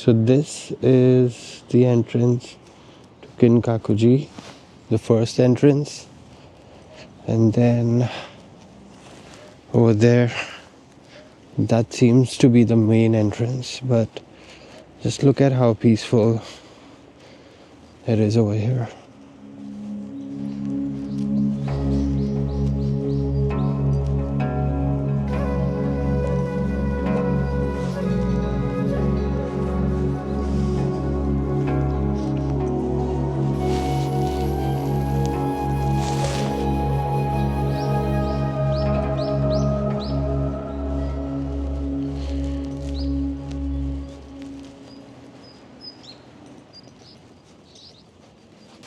So this is the entrance to Kinkaku-ji, the first entrance, and then over there, that seems to be the main entrance, but just look at how peaceful it is over here.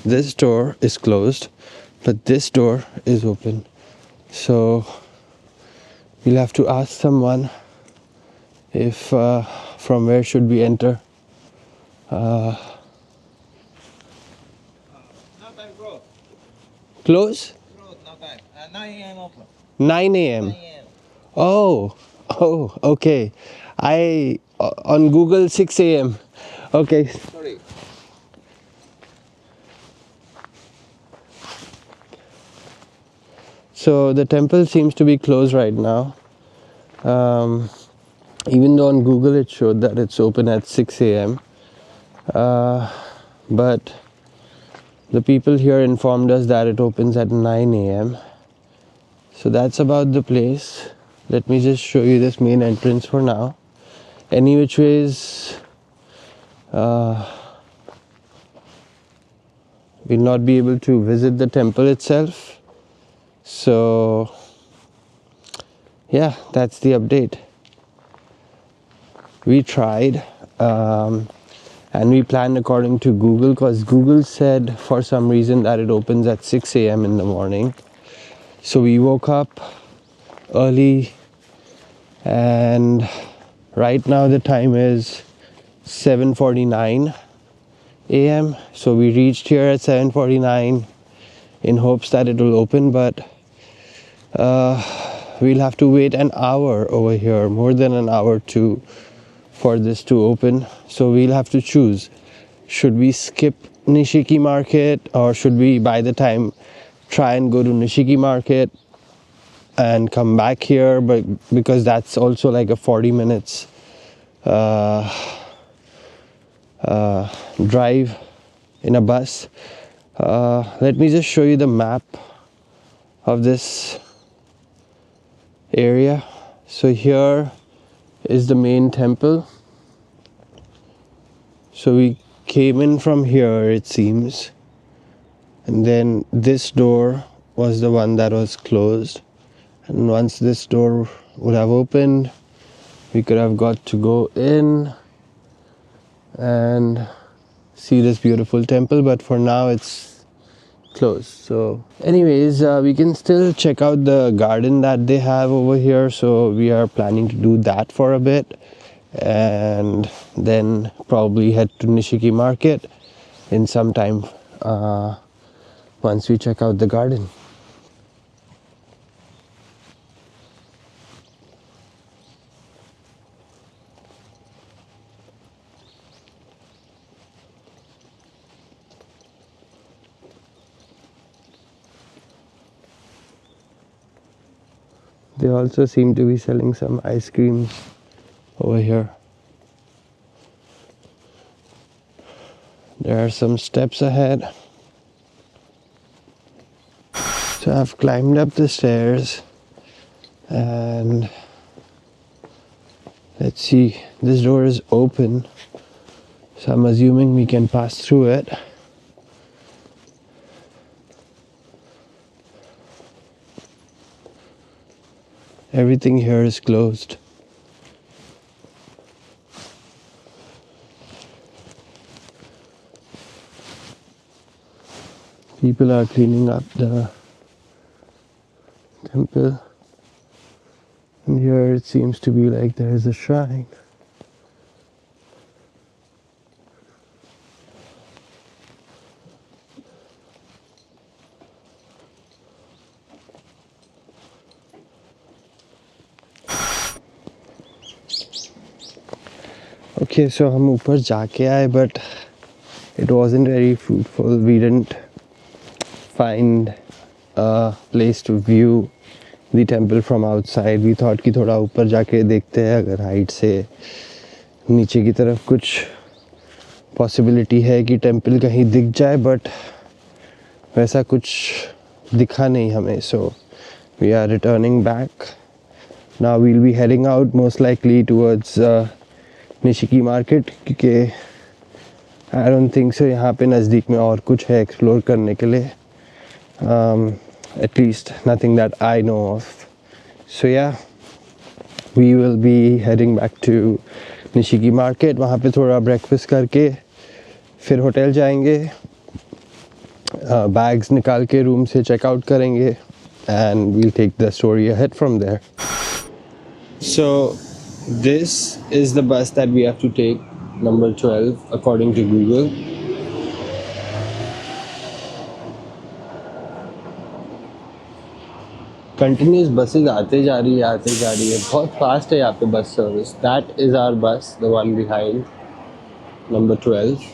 This door is closed, but this door is open. So we'll have to ask someone if from where should we enter. No time close. Close? Close, no time. 9 a.m. open. 9 a.m. 9 a.m. Oh, okay. On Google 6 a.m. Okay. Sorry. So the temple seems to be closed right now. Even though on Google it showed that it's open at 6 a.m. But the people here informed us that it opens at 9 a.m. So that's about the place. Let me just show you this main entrance for now. Any which ways, we'll not be able to visit the temple itself. So yeah, that's the update. We tried and we planned according to Google, because Google said for some reason that it opens at 6 a.m. in the morning. So we woke up early, and right now the time is 7:49 a.m. So we reached here at 7:49 in hopes that it will open, but we'll have to wait an hour over here, more than an hour for this to open. So we'll have to choose. Should we skip Nishiki Market, or should we by the time try and go to Nishiki Market and come back here, but because that's also like a 40 minutes drive in a bus. Let me just show you the map of this area. So here is the main temple. So we came in from here, it seems, and then this door was the one that was closed, and once this door would have opened, we could have got to go in and see this beautiful temple, but for now it's closed. So anyways, we can still check out the garden that they have over here, so we are planning to do that for a bit and then probably head to Nishiki Market in some time once we check out the garden. They also seem to be selling some ice creams over here. There are some steps ahead. So I've climbed up the stairs, and let's see, this door is open, so I'm assuming we can pass through it. Everything here is closed. People are cleaning up the temple, and here it seems to be like there is a shrine. Okay, so हम ऊपर जाके आए, but it wasn't very fruitful. We didn't find a place to view the temple from outside. We thought कि थोड़ा ऊपर जाके देखते हैं, अगर हाइट से नीचे की तरफ कुछ पॉसिबिलिटी है कि टेंपल कहीं दिख जाए, बट वैसा कुछ दिखा नहीं हमें. So we are returning back. Now we'll be heading out most likely towards Nishiki market, क्योंकि आई डोंट थिंक सो यहाँ पे नज़दीक में और कुछ है एक्सप्लोर करने के लिए. At least nothing that I know of. So yeah, we will be heading back to Nishiki Market. वहाँ पे थोड़ा ब्रेकफास्ट करके फिर होटल जाएंगे, बैग्स निकाल के रूम से चेकआउट करेंगे, and we'll take the story ahead from there. So this is the bus that we have to take, number 12 according to Google. Continuous buses आते जा रही है, बहुत फास्ट है यहाँ पे bus service. That is our bus, the one behind, number 12.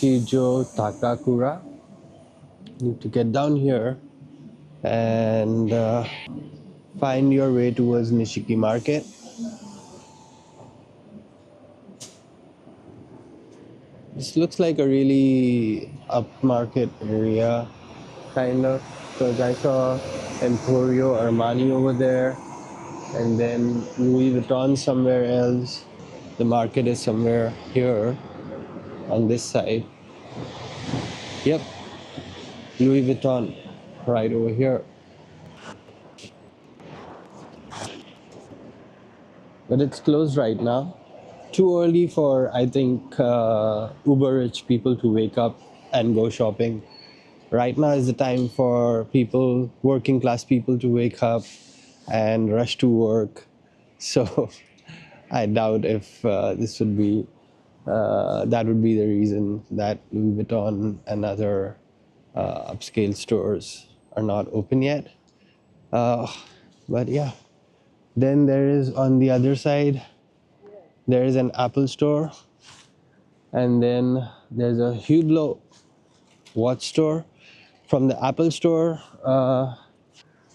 Shijo Takakura. Need to get down here and find your way towards Nishiki Market. This looks like a really upmarket area, kind of. Because I saw Emporio Armani over there, and then Louis Vuitton somewhere else. The market is somewhere here on this side. Yep, Louis Vuitton right over here. But it's closed right now. Too early for, I think, uber rich people to wake up and go shopping. Right now is the time for people, working class people, to wake up and rush to work. So I doubt if this would be that would be the reason that Louis Vuitton and other upscale stores are not open yet. Uh, but yeah, then there is on the other side, there is an Apple store, and then there's a Hublot watch store. From the Apple store,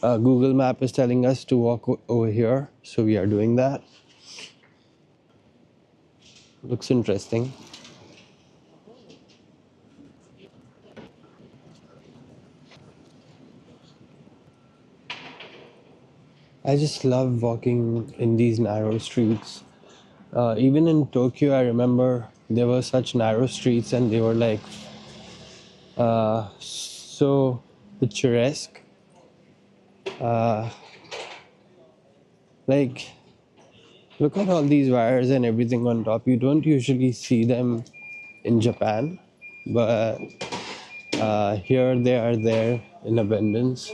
Google Map is telling us to walk over here, so we are doing that. Looks interesting. I just love walking in these narrow streets. Even in Tokyo, I remember there were such narrow streets and they were like so picturesque. Uh, like, look at all these wires and everything on top. You don't usually see them in Japan, but here they are there in abundance.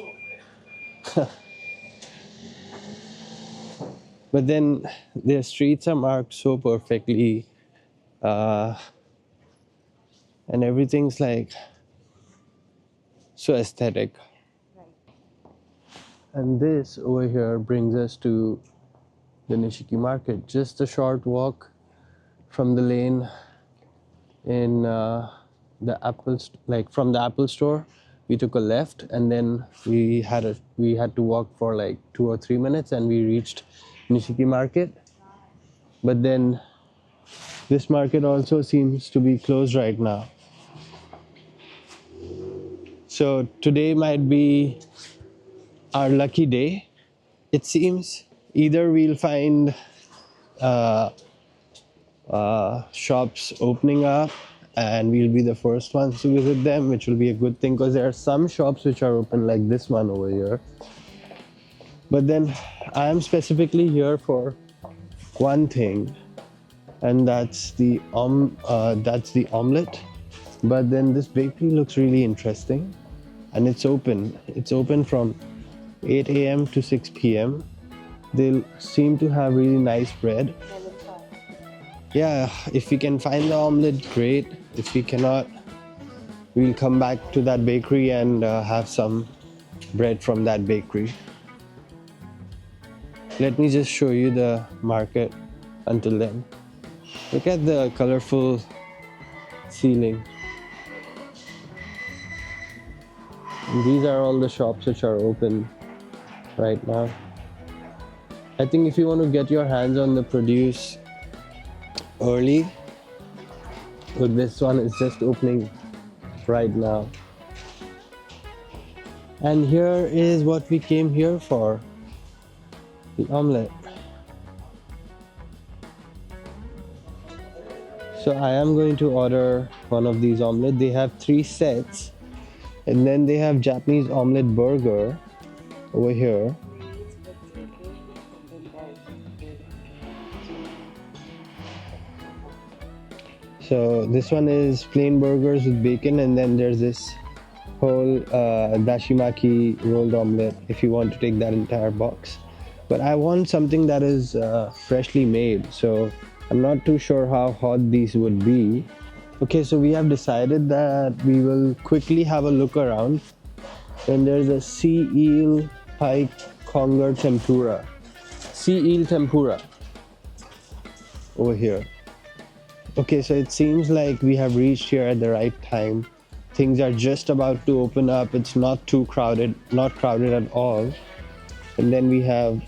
But then their streets are marked so perfectly, uh, and everything's like so aesthetic. And this over here brings us to the Nishiki Market. Just a short walk from the lane in the like from the Apple store. We took a left, and then we had to walk for like 2 or 3 minutes, and we reached Nishiki Market. But then this market also seems to be closed right now. So today might be our lucky day. It seems either we'll find shops opening up and we'll be the first ones to visit them, which will be a good thing because there are some shops which are open, like this one over here. But then I am specifically here for one thing, and that's the omelette. But then this bakery looks really interesting, and it's open. It's open from 8 a.m. to 6 p.m. They seem to have really nice bread. Yeah, if we can find the omelette, great. If we cannot, we'll come back to that bakery and have some bread from that bakery. Let me just show you the market until then. Look at the colorful ceiling. And these are all the shops which are open right now. I think if you want to get your hands on the produce early, look, this one is just opening right now. And here is what we came here for, the omelette. So I am going to order one of these omelette. They have 3 sets, and then they have Japanese omelette burger over here. So this one is plain burgers with bacon, and then there's this whole dashimaki rolled omelette if you want to take that entire box. But I want something that is freshly made, so I'm not too sure how hot these would be. Okay, so we have decided that we will quickly have a look around. And there's a sea eel pike conger tempura. Sea eel tempura over here. Okay, so it seems like we have reached here at the right time. Things are just about to open up. It's not too crowded, not crowded at all. And then we have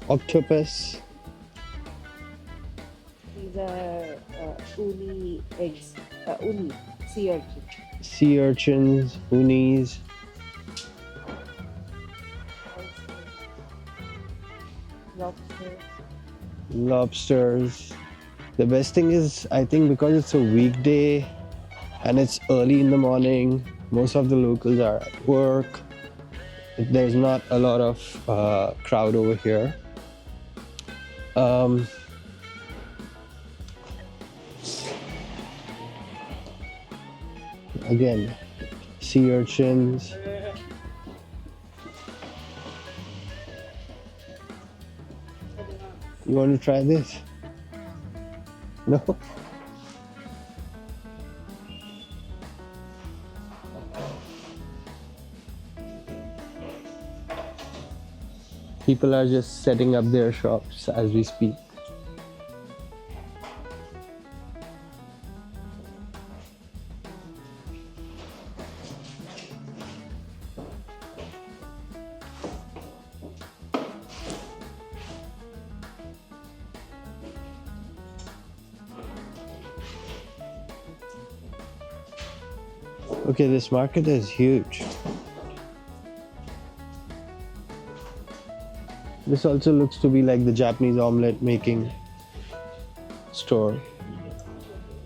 octopus. These are uni eggs, uni, sea urchin. Sea urchins, unis. Lobster. Lobsters. The best thing is, I think because it's a weekday and it's early in the morning, most of the locals are at work. There's not a lot of crowd over here. Again, sea urchins. You want to try this? No? People are just setting up their shops as we speak. Okay, this market is huge. This also looks to be like the Japanese omelette making store.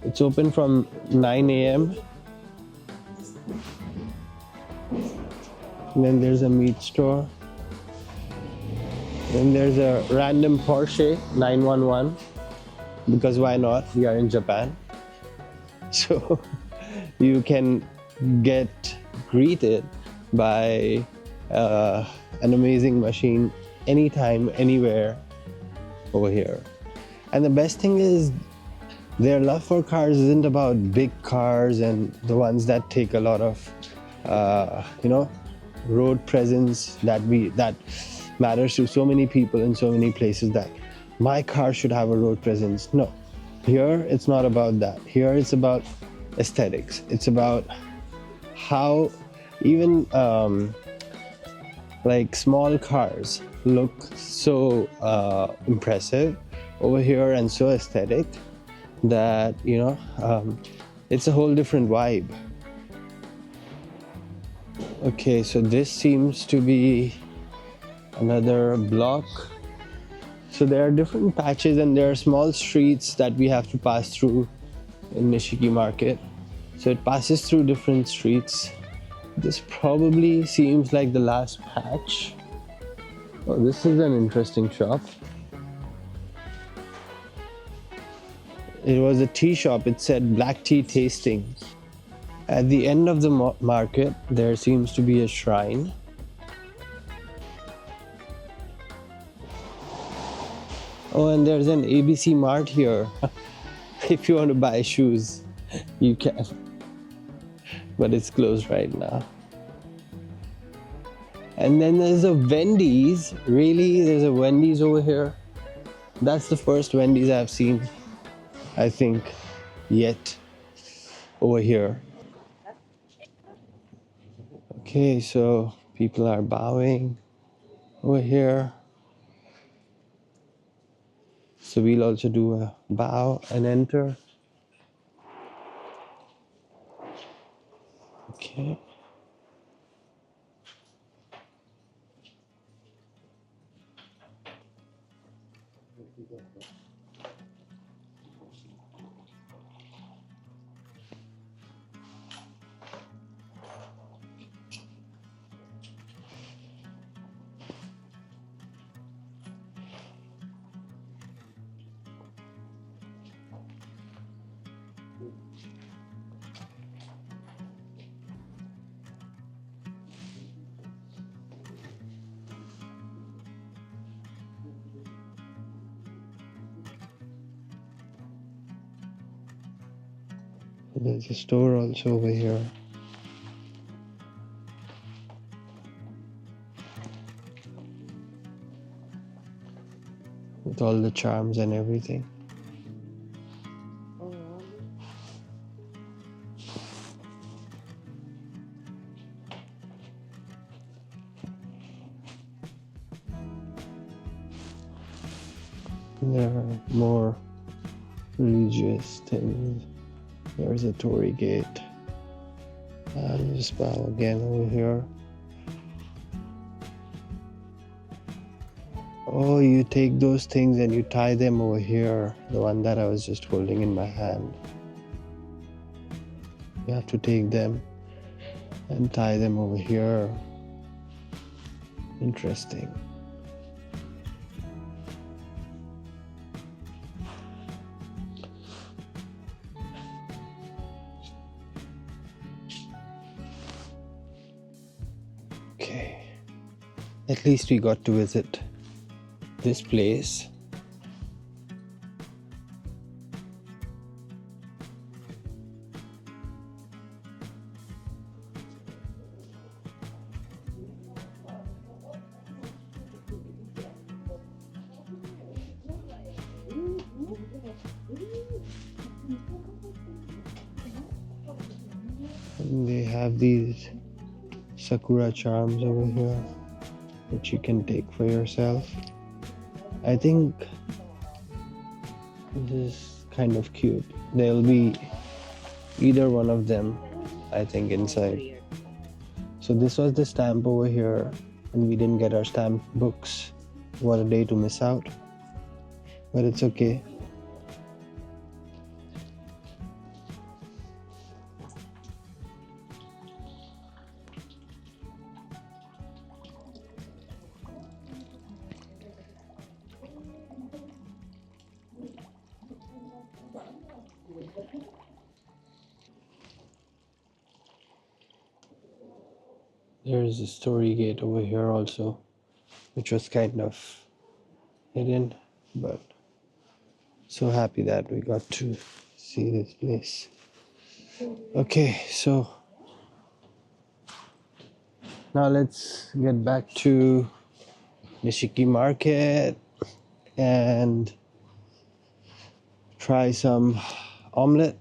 It's open from 9 a.m. And then there's a meat store. Then there's a random Porsche 911 because why not? We are in Japan. So you can get greeted by an amazing machine anytime, anywhere over here. And the best thing is their love for cars isn't about big cars and the ones that take a lot of road presence that matters to so many people in so many places, that my car should have a road presence. No, here it's not about that. Here it's about aesthetics. It's about how even like small cars look so impressive over here and so aesthetic that it's a whole different vibe. Okay, so this seems to be another block. So there are different patches and there are small streets that we have to pass through in Nishiki Market. So it passes through different streets. This probably seems like the last patch. Oh, this is an interesting shop. It was a tea shop. It said black tea tasting. At the end of the market, there seems to be a shrine. Oh, and there's an ABC Mart here. If you want to buy shoes, you can. But it's closed right now. And then there's a Wendy's. Really? There's a Wendy's over here? That's the first Wendy's I've seen, I think, yet over here. Okay, so people are bowing over here. So we'll also do a bow and enter. Okay. There's a store also over here. With all the charms and everything. There are more religious things. There's a Torii gate. And just bow again over here. Oh, you take those things and you tie them over here. The one that I was just holding in my hand. You have to take them and tie them over here. Interesting. Okay, at least we got to visit this place. And they have these sakura charms over here which you can take for yourself. I think this is kind of cute. There'll be either one of them, I think, inside. So this was the stamp over here, and we didn't get our stamp books. What a day to miss out. But it's okay. There's a story gate over here also, which was kind of hidden, but so happy that we got to see this place. Okay, so now let's get back to Nishiki Market and try some omelette,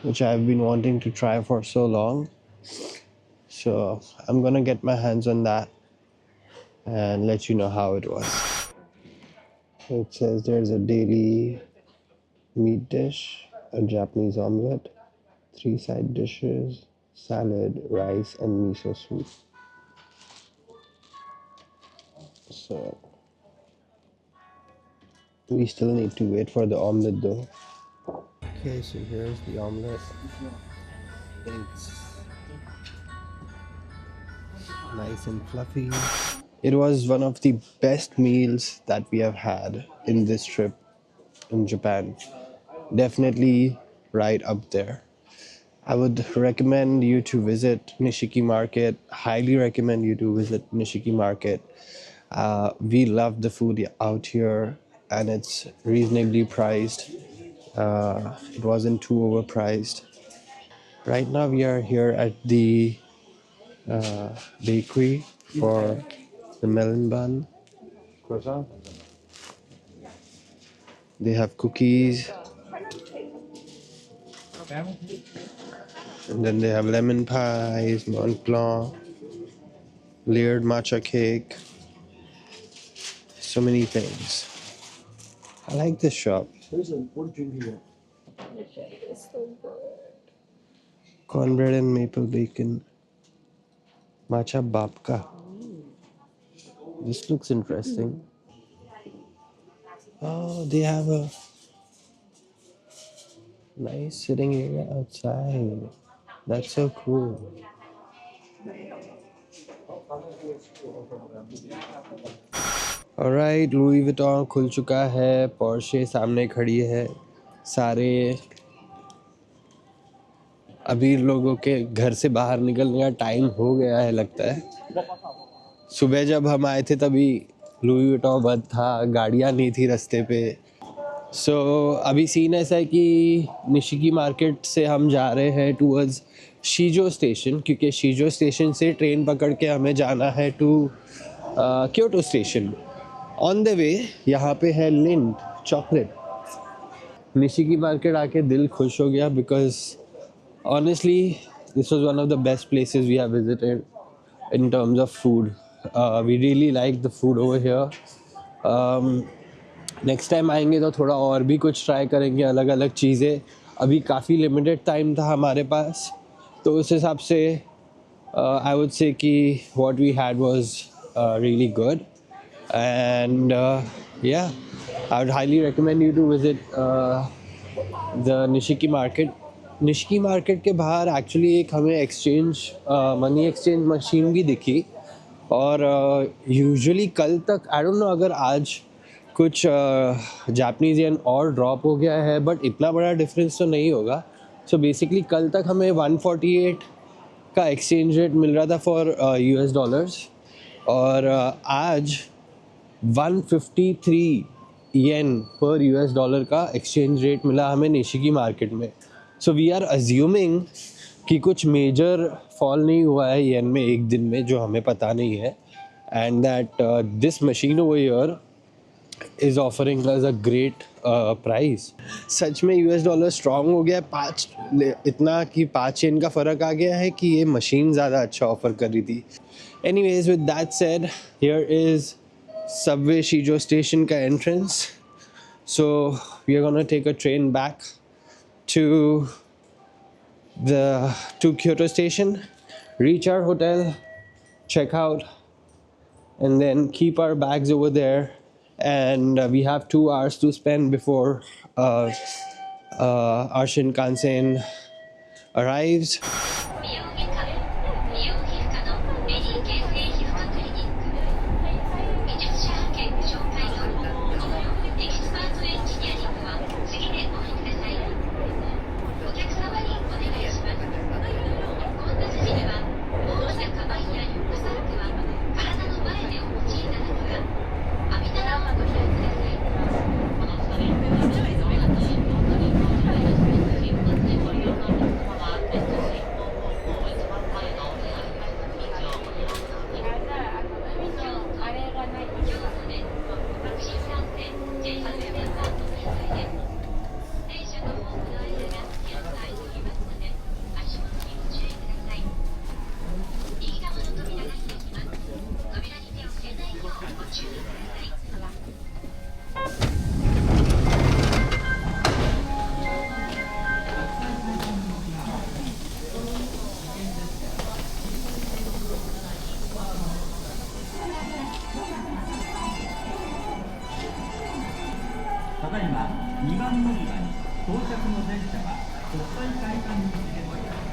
which I've been wanting to try for so long. So I'm gonna get my hands on that and let you know how it was. It says there's a daily meat dish, a Japanese omelette, 3 side dishes, salad, rice, and miso soup. So we still need to wait for the omelette though. Okay, so here's the omelette. It's nice and fluffy. It was one of the best meals that we have had in this trip in Japan. Definitely right up there. I would recommend you to visit Nishiki Market. Highly recommend you to visit Nishiki Market. We love the food out here, and it's reasonably priced. It wasn't too overpriced. Right now, we are here at the bakery for the melon bun. They have cookies, and then they have lemon pies, Mont Blanc, layered matcha cake. So many things. I like this shop. Cornbread and maple bacon. Matcha babka. This looks interesting. Oh, they have a nice sitting area outside. That's so cool. Alright, Louis Vuitton खुल चुका है, Porsche सामने खड़ी है. सारे अभी लोगों के घर से बाहर निकलने का टाइम हो गया है लगता है. सुबह जब हम आए थे तभी लुई विटॉन बंद था, गाड़ियाँ नहीं थी रास्ते पे. सो अभी सीन ऐसा है कि निशिकी मार्केट से हम जा रहे हैं टूवर्ड्स शीजो स्टेशन, क्योंकि शीजो स्टेशन से ट्रेन पकड़ के हमें जाना है to Kyoto station. On the way यहाँ पे है लिंट चॉकलेट. निशिकी मार्केट आके दिल खुश हो गया because honestly this was one of the best places we have visited in terms of food. We really like the food over here. Next time आएंगे तो थोड़ा और भी कुछ ट्राई करेंगे, अलग अलग चीज़ें. अभी काफ़ी लिमिटेड टाइम था हमारे पास, तो उस हिसाब से आई वुड से कि what we had was really good. And yeah I would highly recommend you to visit the Nishiki market. Nishiki market के बाहर एक्चुअली एक हमें मनी एक्सचेंज मशीन भी दिखी. और यूजुअली कल तक आई डोंट नो अगर आज कुछ जापानीज येन और ड्रॉप हो गया है, बट इतना बड़ा डिफरेंस तो नहीं होगा. सो बेसिकली कल तक हमें 148 का एक्सचेंज रेट मिल रहा था फॉर यूएस डॉलर्स, और आज 153 येन पर यूएस डॉलर का एक्सचेंज रेट मिला हमें निशिकी मार्केट में. सो वी आर अज्यूमिंग कि कुछ मेजर फॉल नहीं हुआ है येन में एक दिन में, जो हमें पता नहीं है. And that this machine over here is offering us a great price. Such में यूएस डॉलर स्ट्रांग हो गया है इतना कि 5 येन का फ़र्क आ गया है कि ये मशीन ज़्यादा अच्छा ऑफर कर रही थी. Anyways with that said, here is subway Shijo station का entrance. So we are gonna take a train back to Kyoto Station, reach our hotel, check out, and then keep our bags over there. And we have 2 hours to spend before our Shinkansen arrives. ただいま2番乗り場に到着の電車は国際会館に向けております。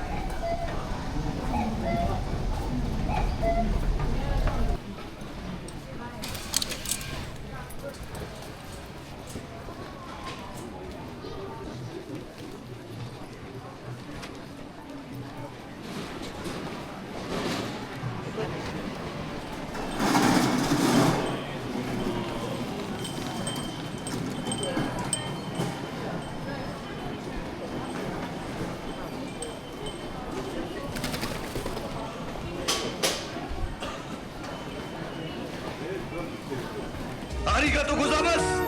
ありがとうございます。